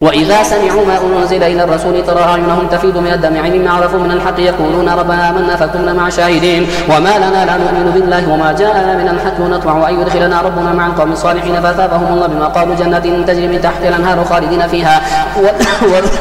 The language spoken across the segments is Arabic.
وإذا سمعوا ما أنزل إلى الرسول ترى أعينهم تفيض من الدمع مما عرفوا من الحق يقولون ربنا آمنا فاكتبنا مع الشاهدين وما لنا لا نؤمن بالله وما جاءنا من الحق ونطمع أن يدخلنا ربنا مع القوم الصالحين فأثابهم الله بما قالوا جنات تجري من تحتها الأنهار خالدين فيها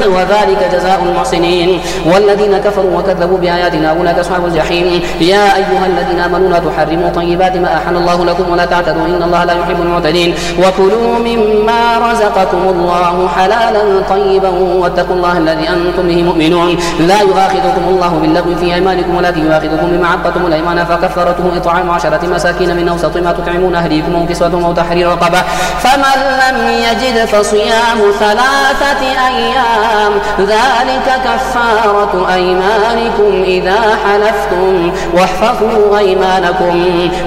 وذلك جزاء المحسنين والذين كفروا وكذبوا بآياتنا أولئك أصحاب الجحيم يا أيها الذين آمنوا لا تحرموا طيبات ما أحل الله لكم ولا تعتدوا إن الله لا يحب المعتدين وكلوا مما رزقكم الله حلالا طيبا واتقوا الله الذي أنتم به مؤمنون لا يؤاخذكم الله باللغو في أيمانكم ولكن يؤاخذكم بما عقدتم الأيمان فكفارته إطعام 10 مساكين من أوسط ما تطعمون أهليكم أو كسوتهم أو تحرير رقبة فمن لم يجد فصيام 3 أيام ذلك كفارة أيمانكم إذا حلفتم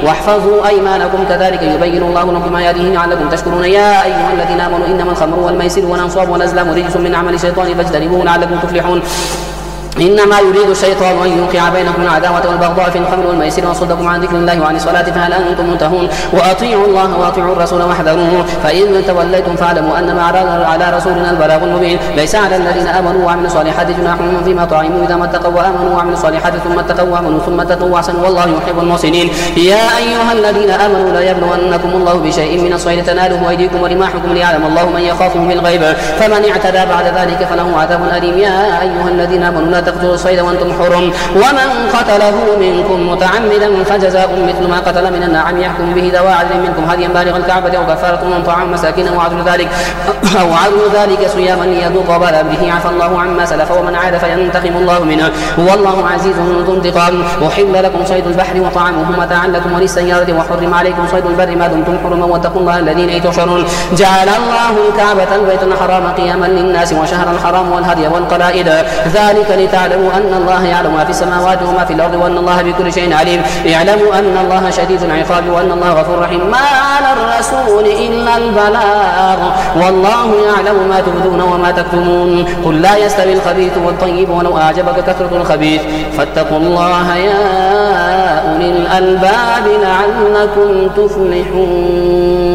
واحفظوا أيمانكم كذلك يبين الله لكم آياته لعلكم تشكرون يا أيها الذين آمنوا إنما الخمر والميسر والأنصاب والأزلام رجس من عمل الشيطان فاجتنبوه لعلكم تفلحون إنما يريد الشيطان أن يوقع بينكم العداوة والبغضاء في الخمر والميسر ويصدكم عن ذكر الله وعن الصلاة فهل أنتم منتهون وأطيعوا الله وأطيعوا الرسول واحذروه فإن توليتم فاعلموا أنما على رسولنا البلاغ المبين ليس على الذين آمنوا وعملوا الصالحات جناح فيما طعموا إذا ما اتقوا وآمنوا وعملوا الصالحات ثم اتقوا وآمنوا ثم اتقوا وأحسنوا والله يحب المحسنين يا أيها الذين آمنوا لا يبلونكم الله بشيء من الصيد تناله أيديكم ورماحكم ليعلم الله من يخافه بالغيب فمن اعتدى بعد ذلك فله عذاب أليم يا أيها الذين آمنوا لا تقتلوا الصيد وأنتم حرم ومن قتله منكم متعمدا فجزاء مثل ما قتل من النعم يحكم به ذوى عدل منكم هديا بالغ الكعبة أو كفارة من طعام مساكين أو عدل ذلك صياما ليذوق وبال أمره عفى الله عما سلف ومن عاد فينتقم الله منه والله عزيز ذو انتقام أحل لكم صيد البحر وطعامه متاعا لكم وللسيارة وحرم عليكم صيد البر ما دمتم حرما واتقوا الله الذين إليه تحشرون جعل الله الكعبة البيت الحرام قياما للناس وشهر الحرام والهدي والقلائد ذلك لتعلموا أن الله يعلم ما في السماوات وما في الأرض وأن الله بكل شيء عليم اعلموا أن الله شديد العقاب وأن الله غفور رحيم ما على الرسول إلا البلاغ والله يعلم ما تبدون وما تكتمون قل لا يستوي الخبيث والطيب ولو أعجبك كثرة الخبيث فاتقوا الله يا أولي الألباب لعلكم تفلحون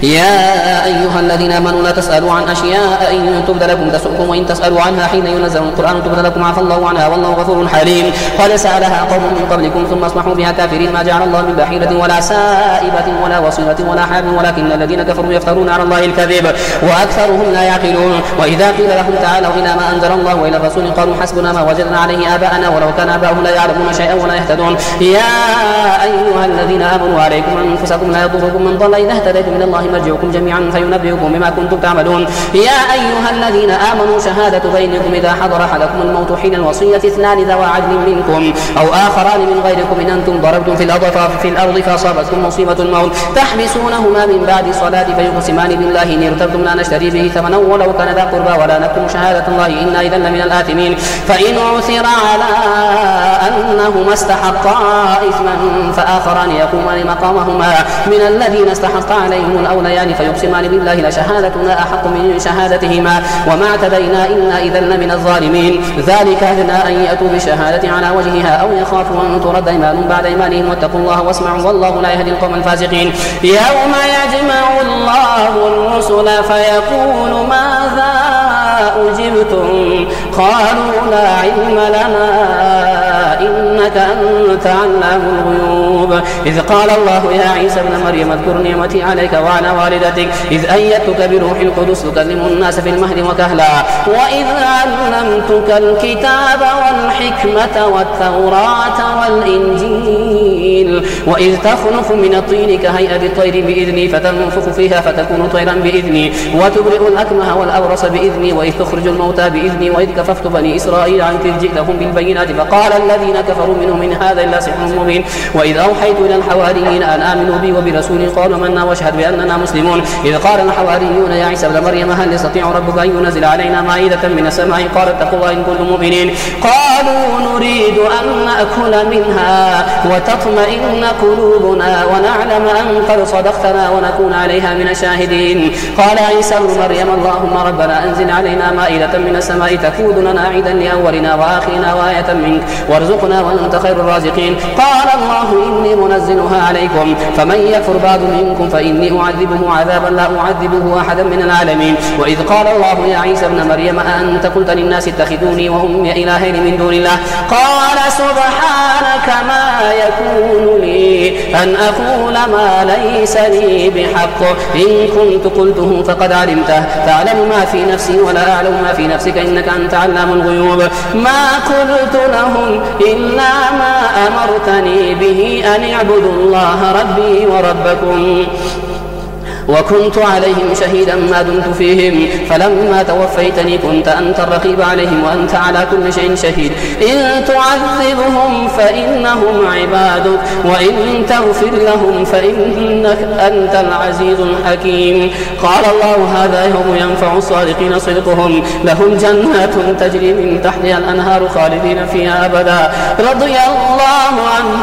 يا أيها الذين آمنوا لا تسألوا عن أشياء إن تبد لكم تسؤكم وإن تسألوا عنها حين ينزل القرآن تبد لكم عفى الله عنها والله غفور حليم قد سألها قوم من قبلكم ثم أصبحوا بها كافرين ما جعل الله من بحيرة ولا سائبة ولا وصيلة ولا حام ولكن الذين كفروا يفترون على الله الكذب وأكثرهم لا يعقلون وإذا قيل لهم تعالوا إلى ما أنزل الله وإلى الرسول قالوا حسبنا ما وجدنا عليه آباءنا ولو كان آباؤهم لا يعلمون شيئا ولا يهتدون يا أيها الذين آمنوا عليكم أنفسكم لا يضركم من ضل إذا اهتديتم من الله مرجعكم جميعا فينبئكم بما كنتم تعملون يا أيها الذين آمنوا شهادة بينكم إذا حضر أحدكم الموت حين الوصية 2 ذوى عدل منكم أو آخران من غيركم إن أنتم ضربتم في الأرض فأصابتكم مصيبة الموت تحبسونهما من بعد الصلاة فيقسمان بالله إن ارتبتم لا نشتري به ثمنا ولو كان ذا قربى ولا نكتم شهادة الله إنا إذا لمن الآثمين فإن عثر على أنهما استحقا إثما فآخران يقومان مقامهما من الذين استحق عليهم الأوليان فيقسمان بالله لشهادتنا أحق من شهادتهما وما اعتدينا إنا إذا لمن الظالمين ذلك أدنى أن يأتوا بالشهادة على وجهها أو يخافوا أن ترد أيمان بعد أيمانهم واتقوا الله واسمعوا والله لا يهدي القوم الفاسقين يوم يجمع الله الرسل فيقول ماذا أجبتم قالوا لا علم لنا إنك أنت علام الغيوب إذ قال الله يا عيسى ابن مريم اذكر نعمتي عليك وعلى والدتك إذ أيدتك بروح القدس تكلم الناس في المهد وكهلا وإذ علمتك الكتاب والحكمة والتوراة والإنجيل وإذ تخلق من الطين كهيئة الطير بإذني فتنفخ فيها فتكون طيرا بإذني وتبرئ الأكمه والأبرص بإذني وإذ تخرج الموتى بإذني وإذ كففت بني إسرائيل عنك إذ جئتهم بالبينات فقال الذين كفروا منهم من هذا إلا سحر مبين وإذ أوحيت إلى الحواريين أن آمنوا بي وبرسولي قالوا آمنا واشهد بأننا مسلمون إذ قال الحواريون يا عيسى ابن مريم هل يستطيع ربك أن ينزل علينا مائدة من السماء قال اتقوا الله إن كنتم مؤمنين قالوا نريد أن نأكل منها وتطمئن قلوبنا ونعلم أن قد صدقتنا ونكون عليها من الشاهدين قال عيسى ابن مريم اللهم ربنا أنزل علينا مائدة من السماء تكون لنا عيدا لأولنا وآخرنا وآية منك وارزقنا وأنت خير الرازقين. قال الله إني منزلها عليكم فمن يكفر بعد منكم فإني أعذبه عذابا لا أعذبه أحدا من العالمين. وإذ قال الله يا عيسى ابن مريم أأنت قلت للناس اتخذوني وأمي إلهين من دون الله قال سبحانك ما يكون لي أن أقول ما ليس لي بحق إن كنت قلته فقد علمته تعلم ما في نفسي ولا أعلم ما في نفسك إنك أنت علام الغيوب. ما قلت لهم إلا ما أمرتني به أن اعبدوا الله ربي وربكم وكنت عليهم شهيدا ما دمت فيهم فلما توفيتني كنت أنت الرقيب عليهم وأنت على كل شيء شهيد. إن تعذبهم فإنهم عبادك وإن تغفر لهم فإنك أنت العزيز الحكيم. قال الله هذا يوم ينفع الصادقين صدقهم لهم جنات تجري من تحتها الأنهار خالدين فيها أبدا رضي الله عنه.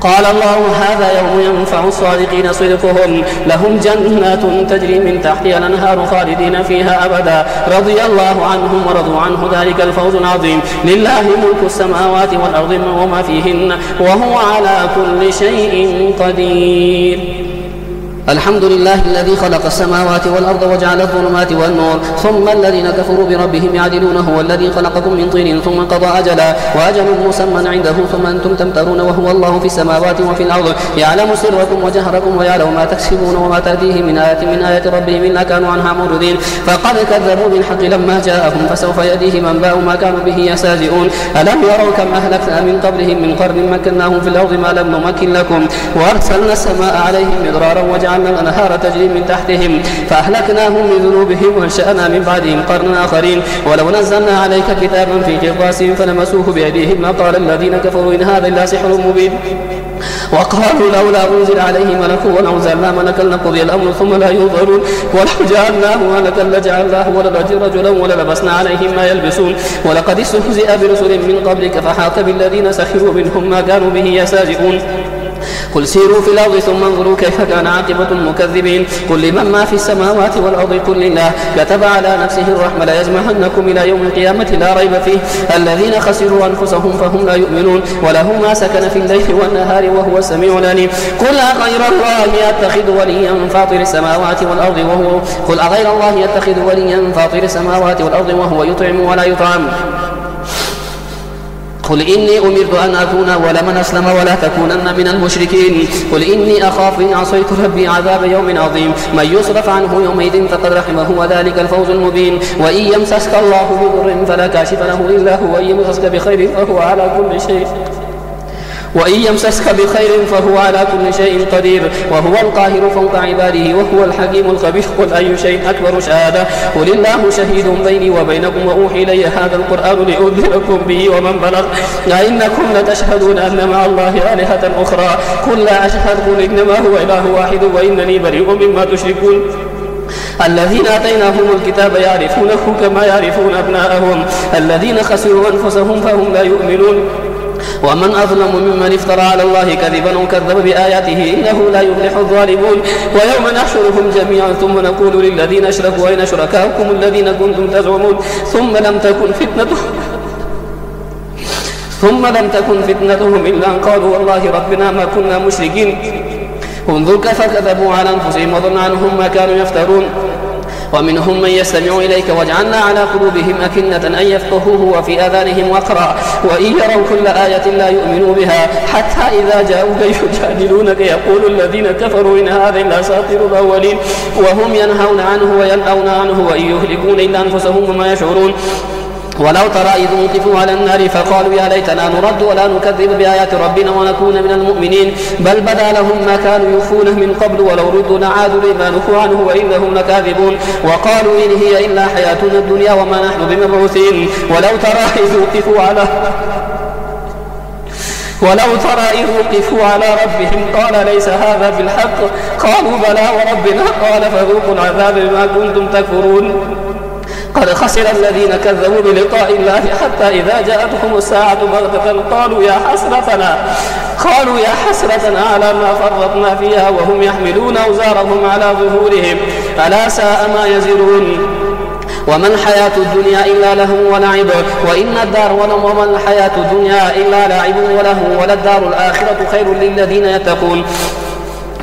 قال الله هذا يوم ينفع الصادقين صدقهم لهم جنات تجري من تحتها الأنهار خالدين فيها أبدا رضي الله عنهم ورضوا عنه ذلك الفوز العظيم. لله ملك السماوات والأرض وما فيهن وهو على كل شيء قدير. الحمد لله الذي خلق السماوات والأرض وجعل الظلمات والنور ثم الذين كفروا بربهم يعدلون هو الذي خلقكم من طين ثم قضى أجلا وأجل مسمى عنده ثم أنتم تمترون وهو الله في السماوات وفي الأرض يعلم سركم وجهركم ويعلم ما تكسبون وما تأتيهم من آية ربهم إلا كانوا عنها معرضين. فقد كذبوا بالحق لما جاءهم فسوف يأتيهم أنباء ما كانوا به يستهزئون. ألم يروا كم أهلكنا من قبلهم من قرن مكناهم في الأرض ما لم نمكن لكم وأرسلنا السماء عليهم مدرارا وجعلنا الأنهار تجري من تحتهم فأهلكناهم بذنوبهم وانشأنا من بعدهم قرنا آخرين. ولو نزلنا عليك كتابا في قرطاس فلمسوه بأيديهم لقال الذين كفروا إن هذا إلا سحر مبين وقالوا لولا أنزل عليه ملك ولو أنزلنا ملكا لقضي الأمر ثم لا ينظرون ولو جعلناه ملكا لجعلناه رجلا وللبسنا عليهم ما يلبسون. ولقد استهزئ برسل من قبلك فحاق بالذين سخروا منهم ما كانوا به يستهزئون. قل سيروا في الأرض ثم انظروا كيف كان عاقبة المكذبين. قل لمن ما في السماوات والأرض قل لله كتب على نفسه الرحمة ليجمعنكم إلى يوم القيامة لا ريب فيه الذين خسروا أنفسهم فهم لا يؤمنون. وله ما سكن في الليل والنهار وهو السميع العليم. قل أغير الله يتخذ وليا فاطر السماوات والأرض وهو يطعم ولا يطعم. قل إني أمرت أن أكون أول من أسلم ولا تكونن من المشركين. قل إني أخاف إن عصيت ربي عذاب يوم عظيم. من يصرف عنه يومئذ فقد رحمه وذلك الفوز المبين. وإن يمسسك الله بضر فلا كاشف له إلا هو وإن يمسسك بخير فهو على كل شيء قدير وهو القاهر فوق عباده وهو الحكيم الخبير. قل أي شيء أكبر شهادة قل الله شهيد بيني وبينكم وأوحي إلي هذا القرآن لأنذركم به ومن بلغ أئنكم لتشهدون أن مع الله آلهة أخرى قل لا أشهد قل إنما هو إله واحد وإنني بريء مما تشركون. الذين آتيناهم الكتاب يعرفونه كما يعرفون أبناءهم الذين خسروا أنفسهم فهم لا يؤمنون. ومن أظلم ممن افترى على الله كذبا وكذب بآياته إنه لا يفلح الظالمون. ويوم نحشرهم جميعا ثم نقول للذين أشركوا أين شركاؤكم الذين كنتم تزعمون ثم لم تكن فتنتهم إلا أن قالوا والله ربنا ما كنا مشركين. انظر كيف كذبوا على أنفسهم وضل عنهم ما كانوا يفترون. ومنهم من يستمع إليك وجعلنا على قلوبهم أكنة أن يفقهوه وفي آذانهم وقرا وإن يروا كل آية لا يؤمنوا بها حتى إذا جاءوك يجادلونك يقول الذين كفروا إن هذا إلا أساطير الأولين وهم ينهون عنه وينأون عنه وإن يهلكون إلا أنفسهم وما يشعرون. ولو ترى إذ وقفوا على النار فقالوا يا ليتنا نرد ولا نكذب بآيات ربنا ونكون من المؤمنين بل بدا لهم ما كانوا يخفون من قبل ولو ردوا لعادوا لما نهوا عنه وإنهم لكاذبون. وقالوا إن هي إلا حياتنا الدنيا وما نحن بمبعوثين. ولو ترى إذ وقفوا على ربهم قال ليس هذا بالحق قالوا بلى وربنا قال فذوقوا العذاب بما كنتم تكفرون. قد خسر الذين كذبوا بلقاء الله حتى إذا جاءتهم الساعة بغتة قالوا يا حسرتنا على ما فرطنا فيها وهم يحملون أوزارهم على ظهورهم ألا ساء ما يزرون. وما الحياة الدنيا إلا لهو ولعب وإن الدار وما الحياة الدنيا إلا لعب ولهو وللدار الآخرة خير للذين يتقون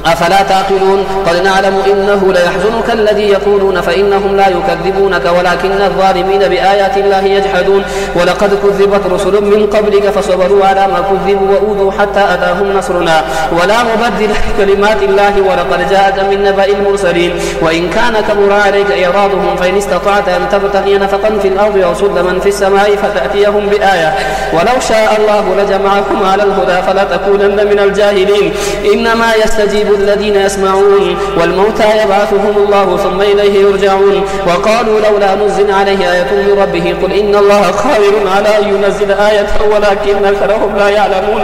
أفلا تعقلون قد نعلم إنه ليحزنك الذي يقولون فإنهم لا يكذبونك ولكن الظالمين بآيات الله يجحدون ولقد كذبت رسل من قبلك فصبروا على ما كذبوا وأوذوا حتى أتاهم نصرنا ولا مبدل لكلمات الله ولقد جاءك من نبأ المرسلين وإن كان كبر عليك إعراضهم فإن استطعت أن تبتغي نفقا في الأرض أو سلما في السماء فتأتيهم بآية ولو شاء الله لجمعكم على الهدى فلا تكونن من الجاهلين إنما يستجيب الذين يسمعون والموتى يبعثهم الله ثم إليه يرجعون وقالوا لولا نزل عليه آية من ربه قل إن الله قادر على أن ينزل آية ولكن أكثرهم لا يعلمون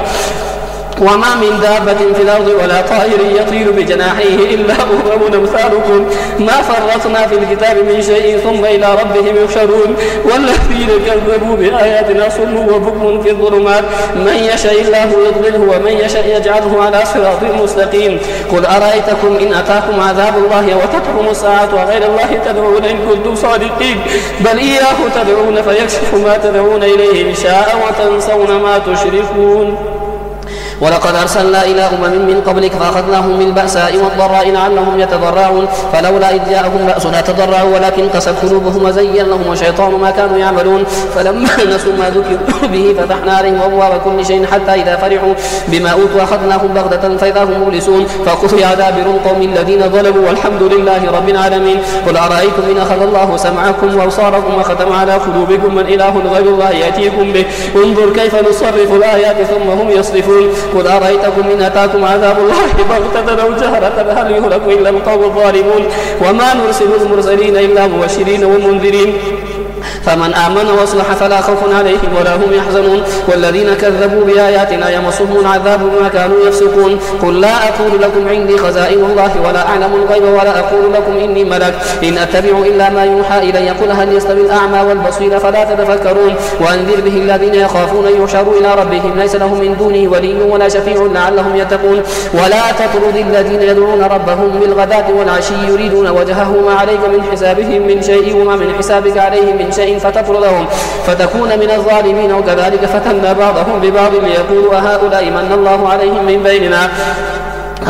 وما من دابة في الأرض ولا طائر يطير بجناحيه إلا أمم أمثالكم ما فرطنا في الكتاب من شيء ثم إلى ربهم يحشرون والذين كذبوا بآياتنا صم وبكم في الظلمات من يشاء الله يضلله ومن يشاء يجعله على صراط مستقيم قل أرأيتكم إن أتاكم عذاب الله وتتقم الساعة وغير الله تدعون إن كنتم صادقين بل إياه تدعون فيكشف ما تدعون إليه إن شاء وتنسون ما تشركون ولقد أرسلنا إلى من قبلك فأخذناهم بالبأساء والضراء لعلهم يتضرعون فلولا إذ جاءهم بأسنا تضرعوا ولكن قست قلوبهم وزين لهم الشيطان ما كانوا يعملون فلما نسوا ما ذكروا به فتحنا عليهم أبواب كل شيء حتى إذا فرحوا بما أوتوا أخذناهم بغتة فإذا هم مبلسون فقطع دابر القوم الذين ظلموا والحمد لله رب العالمين قل أرأيتم إن أخذ الله سمعكم وأبصاركم وختم على قلوبكم من إله غير الله يأتيكم به انظر كيف نصرف الآيات ثم هم يصرفون قل أرأيتكم إن أتاكم عذاب الله بغتة أو جهرة هل يهلك إلا القوم الظالمون وما نرسل المرسلين إلا مبشرين ومنذرين فمن آمن وأصلح فلا خوف عليهم ولا هم يحزنون والذين كذبوا بآياتنا يمسهم العذاب بما كانوا يفسقون قل لا أقول لكم عندي خزائن الله ولا أعلم الغيب ولا أقول لكم إني ملك إن أتبع إلا ما يوحى إلي قل هل يستوي الأعمى والبصير فلا تتفكرون وأنذر به الذين يخافون أن يحشروا إلى ربهم ليس لهم من دونه ولي ولا شفيع لعلهم يتقون ولا تطرد الذين يدعون ربهم بالغداة والعشي يريدون وجهه ما عليك من حسابهم من شيء وما من حسابك عليهم من شيء فتطردهم فتكون من الظالمين وكذلك فتنا بعضهم ببعض ليقولوا أهؤلاء من الله عليهم من بيننا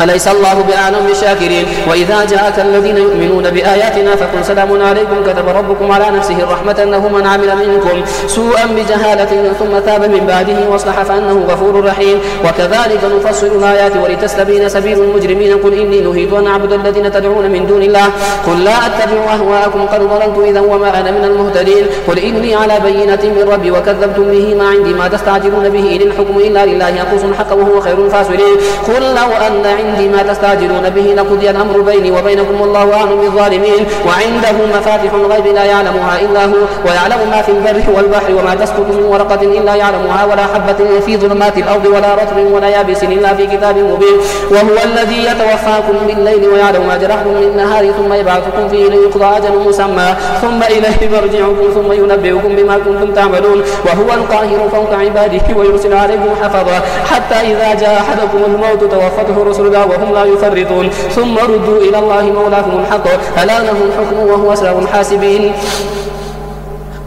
أليس الله بأعلم بالشاكرين وإذا جاءك الذين يؤمنون بآياتنا فقل سلام عليكم كتب ربكم على نفسه الرحمة أنه من عمل منكم سوءا بجهالة ثم تاب من بعده واصلح فأنه غفور رحيم وكذلك نفصل الآيات ولتستبين سبيل المجرمين قل إني نهيت أن أعبد الذين تدعون من دون الله قل لا أتبع أهواءكم قد ضللت إذا وما أنا من المهتدين قل إني على بينة من ربي وكذبتم به ما عندي ما تستعجلون به إن الحكم إلا لله يقص الحق وهو خير الفاصلين قل لو أن عندي ما تستعجلون به لقضي الأمر بيني وبينكم والله أعلم بالظالمين وعنده مفاتح الغيب لا يعلمها إلا هو ويعلم ما في البر والبحر وما تسقط من ورقة إلا يعلمها ولا حبة في ظلمات الأرض ولا رطب ولا يابس إلا في كتاب مبين وهو الذي يتوفاكم بالليل ويعلم ما جرحتم بالنهار ثم يبعثكم فيه ليقضى أجل مسمى ثم إليه مرجعكم ثم ينبئكم بما كنتم تعملون وهو القاهر فوق عباده ويرسل عليكم حفظا حتى إذا جاء أحدكم الموت توفته رسلنا وهم لا يفرطون ثم ردوا إلى الله مولاهم الحق ألا له الحكم وهو أسرع الحاسبين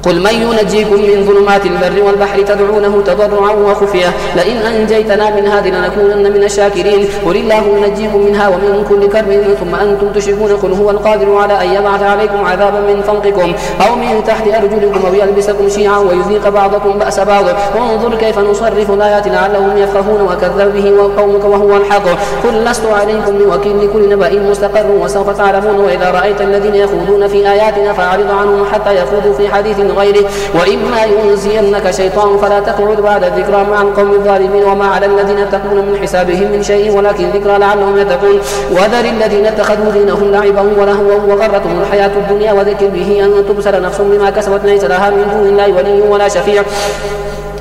قل من ينجيكم من ظلمات البر والبحر تدعونه تضرعا وخفية لئن أنجيتنا من هذه لنكونن من الشاكرين قل الله ينجيكم منها ومن كل كرب ثم أنتم تشركون قل هو القادر على أن يبعث عليكم عذابا من فوقكم أو من تحت أرجلكم أو يلبسكم شيعا ويذيق بعضكم بأس بعض وانظر كيف نصرف الآيات لعلهم يفقهون وكذب به وقومك وهو الحق قل لست عليكم بوكيل لكل نبأ مستقر وسوف تعلمون وإذا رأيت الذين يخوضون في آياتنا فأعرض عنهم حتى يخوضوا في حديث غيره وإما ينزينك شيطان فلا تقعد بعد الذكرى مع القوم الظالمين وما على الذين يتقون من حسابهم من شيء ولكن ذكرى لعلهم يتقون وذر الذين اتخذوا دينهم لعبا ولهوا وغرتهم الحياة الدنيا وذكر به أن تبصر نفس بما كسبت ليس لها من دون الله ولي ولا شفيع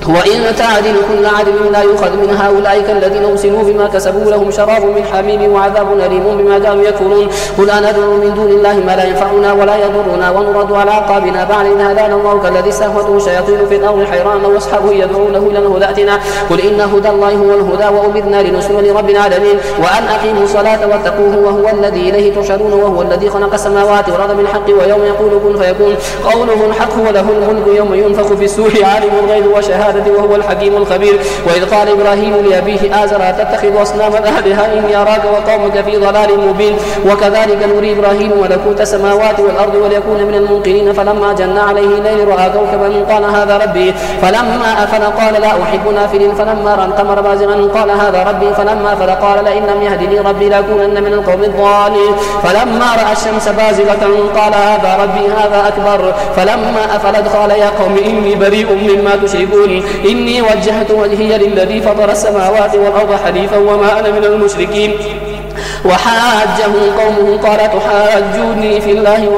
وإن تعدل كل عدل لا يؤخذ من هؤلاء الذين أرسلوا بما كسبوا لهم شراب من حميم وعذاب أليم بما كانوا يكفرون. قل أندعو من دون الله ما لا ينفعنا ولا يضرنا ونرد على أعقابنا بعد إذ هدانا الله كالذي استهوته الشياطين في الأرض حيران واصحابه يدعونه إلى الهدى ائتنا. قل إن هدى الله هو الهدى وأمرنا لنسلم لرب العالمين وأن أقيموا الصلاة واتقوه وهو الذي إليه تحشرون وهو الذي خلق السماوات والأرض بالحق ويوم يقول كن فيكون قوله الحق وله الملك يوم ينفخ في السور عالم الغيب وشهادة وهو الحكيم الخبير. وإذ قال إبراهيم لأبيه آزر أتتخذ أصناما آلهة إني أراك وقومك في ضلال مبين. وكذلك نري إبراهيم ملكوت السماوات والأرض وليكون من الموقنين فلما جن عليه الليل رأى كوكبا قال هذا ربي فلما أفل قال لا أحب الآفلين فلما رأى القمر بازغا قال هذا ربي فلما أفل قال لئن لم يهدني ربي لأكونن من القوم الضالين فلما رأى الشمس بازغة قال هذا ربي هذا أكبر فلما أفلت قال يا قوم إني بريء مما تشركون إني وجهت وجهي للذي فطر السماوات والأرض حنيفا وما أنا من المشركين. وحاجه قومه قال تحاجوني في الله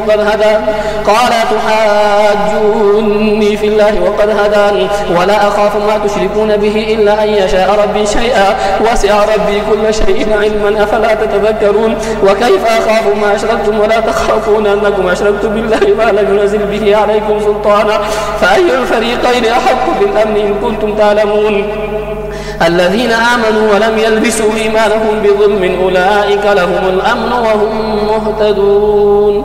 وقد هدان ولا أخاف ما تشركون به إلا أن يشاء ربي شيئا وسع ربي كل شيء علما أفلا تتذكرون. وكيف أخاف ما أشركتم ولا تخافون أنكم أشركتم بالله ما لم ينزل به عليكم سلطانا فأي الفريقين أحق بالأمن إن كنتم تعلمون. الذين آمنوا ولم يلبسوا إيمانهم بظلم أولئك لهم الأمن وهم مهتدون.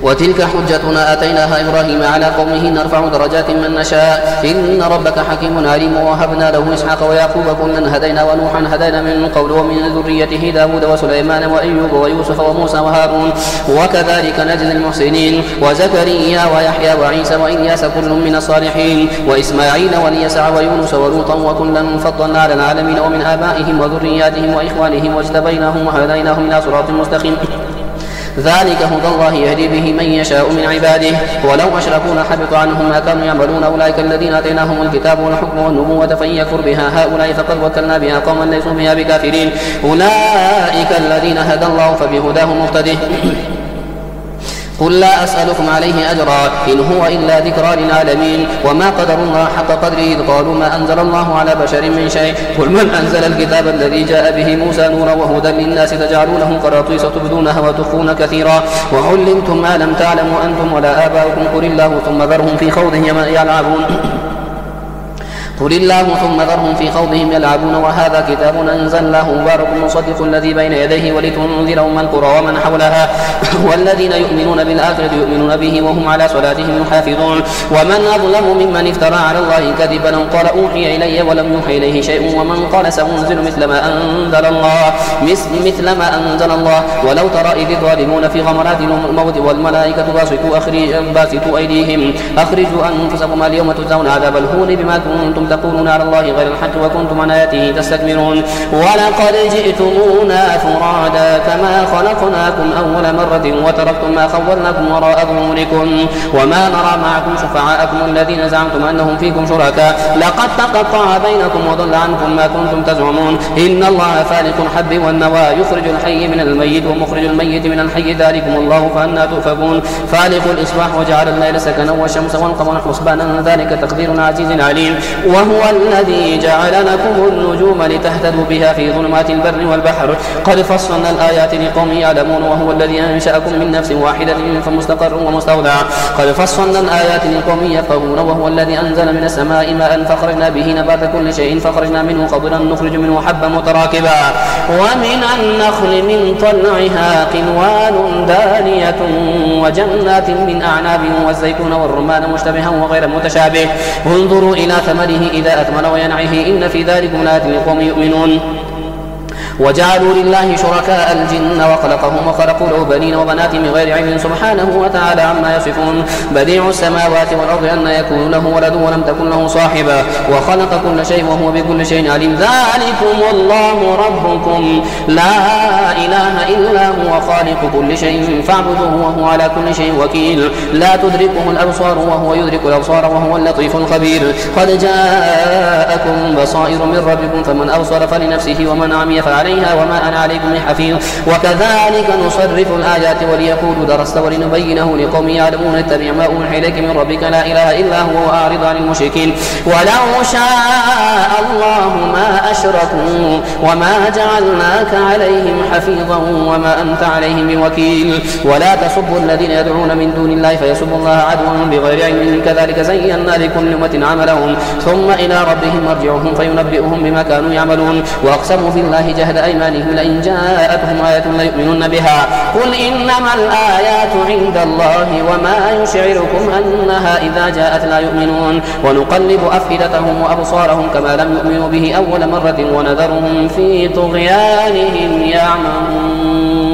وتلك حجتنا آتيناها إبراهيم على قومه نرفع درجات من نشاء إن ربك حكيم عليم. ووهبنا له إسحاق ويعقوب كلا هدينا ونوحا هدينا من قبل ومن ذريته داود وسليمان وأيوب ويوسف وموسى وهارون وكذلك نجزي المحسنين. وزكريا ويحيى وعيسى وإلياس كل من الصالحين وإسماعيل واليسع ويونس ولوطا وكلا فضلنا على العالمين ومن آبائهم وذرياتهم وإخوانهم واجتبيناهم وهديناهم إلى صراط مستقيم. ذلك هدى الله يهدي به من يشاء من عباده ولو أشركوا لحبط عنهم ما كانوا يعملون. أولئك الذين آتيناهم الكتاب والحكم والنبوة فإن يكفر بها هؤلاء فقد وكلنا بها قوما ليسوا بها بكافرين. أولئك الذين هدى الله فبهداه مقتده. قل لا أسألكم عليه أجرا إن هو إلا ذكرى للعالمين. وما قدر الله حق قدره إذ قالوا ما أنزل الله على بشر من شيء قل من أنزل الكتاب الذي جاء به موسى نورا وهدى للناس تجعلونه قراطيس تبدونها وتخفون كثيرا وعلمتم ما لم تعلموا أنتم ولا آباؤكم قل الله ثم ذرهم في خوضهم يلعبون يلعبون. وهذا كتاب أنزلناه مبارك مصدق الذي بين يديه ولتنذر أم القرى ومن حولها والذين يؤمنون بالآخرة يؤمنون به وهم على صلاتهم يحافظون. ومن أظلم ممن افترى على الله كذبا قال أوحي إلي ولم يوحى إليه شيء ومن قال سأنزل مثل ما أنزل الله ولو ترى إذ الظالمون في غمرات الموت والملائكة باسطوا أيديهم أخرجوا أنفسكم اليوم تجزون عذاب الهون بما كنتم تقولون على الله غير الحق وكنتم عن آياته تستكبرون. ولقد جئتمونا فرادا كما خلقناكم أول مرة وتركتم ما خولناكم وراء ظهوركم وما نرى معكم شفعاءكم الذين زعمتم أنهم فيكم شركاء لقد تقطع بينكم وضل عنكم ما كنتم تزعمون. إن الله فالق الحب والنوى يخرج الحي من الميت ومخرج الميت من الحي ذلكم الله فأنى تؤفكون. فالق الإصباح وجعل الليل سكنا والشمس والقمر حسبانا ذلك تقدير عزيز عليم. وهو الذي جعل لكم النجوم لتهتدوا بها في ظلمات البر والبحر قد فصلنا الآيات لقوم يعلمون. وهو الذي أنشأكم من نفس واحدة فمستقر ومستودع قد فصلنا الآيات لقوم يفقهون. وهو الذي أنزل من السماء ماء فأخرجنا به نبات كل شيء فأخرجنا منه خضرا نخرج منه حبا متراكبا ومن النخل من طلعها قنوان دانية وجنات من أعناب والزيتون والرمان مشتبها وغير متشابه انظروا إلى ثمره إذا أثمر وينعه إن في ذلك لآيات لقوم يؤمنون. وجعلوا لله شركاء الجن وخلقهم وخلقوا له بنين وبنات من غير علم سبحانه وتعالى عما يصفون. بديع السماوات والأرض أن يكون له ولد ولم تكن له صاحبة وخلق كل شيء وهو بكل شيء عليم. ذلكم الله ربكم لا إله إلا هو خالق كل شيء فاعبدوه وهو على كل شيء وكيل. لا تدركه الأبصار وهو يدرك الأبصار وهو اللطيف الخبير. قد جاءكم بصائر من ربكم فمن أبصر فلنفسه ومن عمي فعليه عليها وما أنا عليكم بحفيظ وكذلك نصرف الآيات وليقولوا درست ولنبينه لقوم يعلمون اتبع ما أوحي إليك من ربك لا إله إلا هو وأعرض عن المشركين ولو شاء الله ما أشركوا وما جعلناك عليهم حفيظا وما أنت عليهم بوكيل ولا تسبوا الذين يدعون من دون الله فيسبوا الله عدوا بغير علم كذلك زينا لكل أمة عملهم ثم إلى ربهم مرجعهم فينبئهم بما كانوا يعملون وأقسموا بالله جهد أيمانهم لئن جاءتهم آية ليؤمنن بها قل إنما الآيات عند الله وما يشعركم أنها إذا جاءت لا يؤمنون ونقلب أفئدتهم وأبصارهم كما لم يؤمنوا به أول مرة ونذرهم في طغيانهم يعمهون